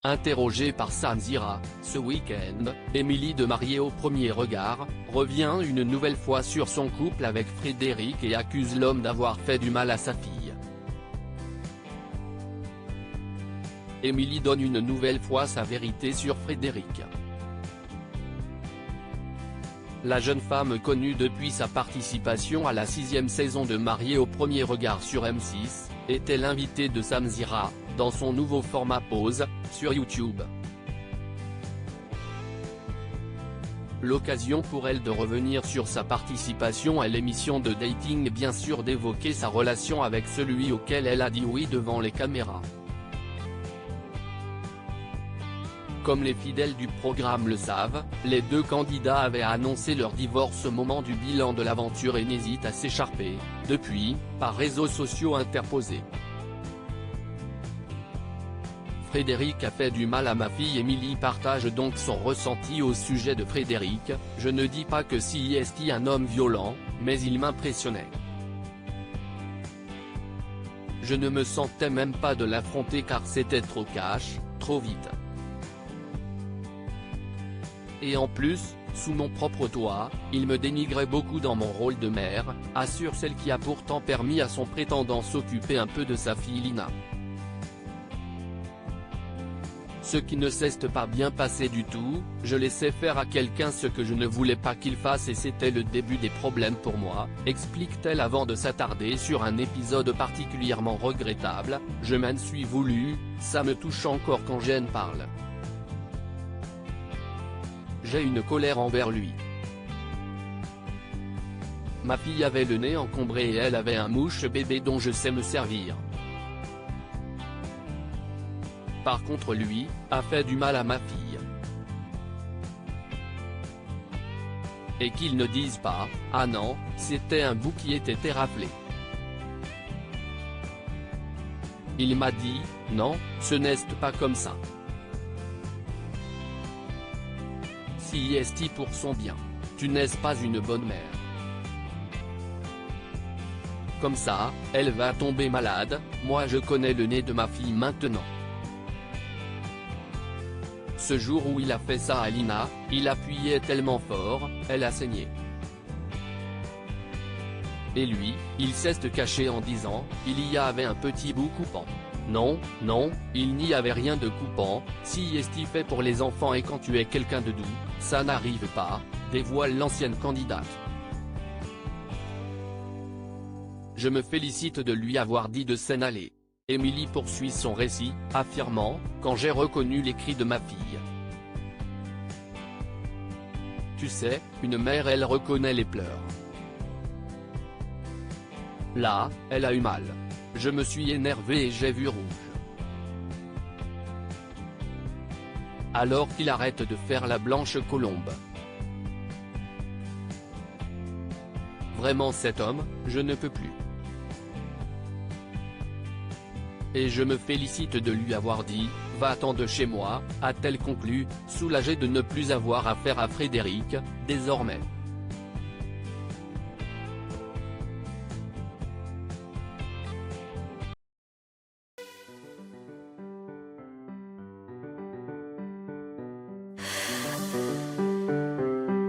Interrogée par Samzira, ce week-end, Émilie de Mariée au premier regard, revient une nouvelle fois sur son couple avec Frédéric et accuse l'homme d'avoir fait du mal à sa fille. Émilie donne une nouvelle fois sa vérité sur Frédéric. La jeune femme connue depuis sa participation à la 6e saison de Mariée au premier regard sur M6, était l'invitée de Samzira, dans son nouveau format Pause, sur YouTube. L'occasion pour elle de revenir sur sa participation à l'émission de dating et bien sûr d'évoquer sa relation avec celui auquel elle a dit oui devant les caméras. Comme les fidèles du programme le savent, les deux candidats avaient annoncé leur divorce au moment du bilan de l'aventure et n'hésitent à s'écharper, depuis, par réseaux sociaux interposés. Frédéric a fait du mal à ma fille. Émilie partage donc son ressenti au sujet de Frédéric. Je ne dis pas que si est un homme violent, mais il m'impressionnait. Je ne me sentais même pas de l'affronter car c'était trop cash, trop vite. Et en plus, sous mon propre toit, il me dénigrait beaucoup dans mon rôle de mère, assure celle qui a pourtant permis à son prétendant s'occuper un peu de sa fille Lina. Ce qui ne s'est pas bien passé du tout, je laissais faire à quelqu'un ce que je ne voulais pas qu'il fasse et c'était le début des problèmes pour moi, explique-t-elle avant de s'attarder sur un épisode particulièrement regrettable. Je m'en suis voulu, ça me touche encore quand j'en parle. J'ai une colère envers lui. Ma fille avait le nez encombré et elle avait un mouche bébé dont je sais me servir. Par contre lui, a fait du mal à ma fille. Et qu'ils ne disent pas, ah non, c'était un bout qui était raflé. Il m'a dit, non, ce n'est pas comme ça. Si est pour son bien, tu n'es pas une bonne mère. Comme ça, elle va tomber malade, moi je connais le nez de ma fille maintenant. Ce jour où il a fait ça à Lina, il appuyait tellement fort, elle a saigné. Et lui, il s'est caché en disant, il y avait un petit bout coupant. Non, non, il n'y avait rien de coupant, si est fait pour les enfants et quand tu es quelqu'un de doux, ça n'arrive pas, dévoile l'ancienne candidate. Je me félicite de lui avoir dit de s'en aller. Émilie poursuit son récit, affirmant, quand j'ai reconnu les cris de ma fille. Tu sais, une mère elle reconnaît les pleurs. Là, elle a eu mal. Je me suis énervé et j'ai vu rouge. Alors qu'il arrête de faire la blanche colombe. Vraiment cet homme, je ne peux plus. Et je me félicite de lui avoir dit, va-t'en de chez moi, a-t-elle conclu, soulagée de ne plus avoir affaire à Frédéric, désormais.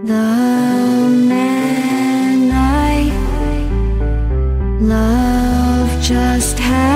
The man I love just had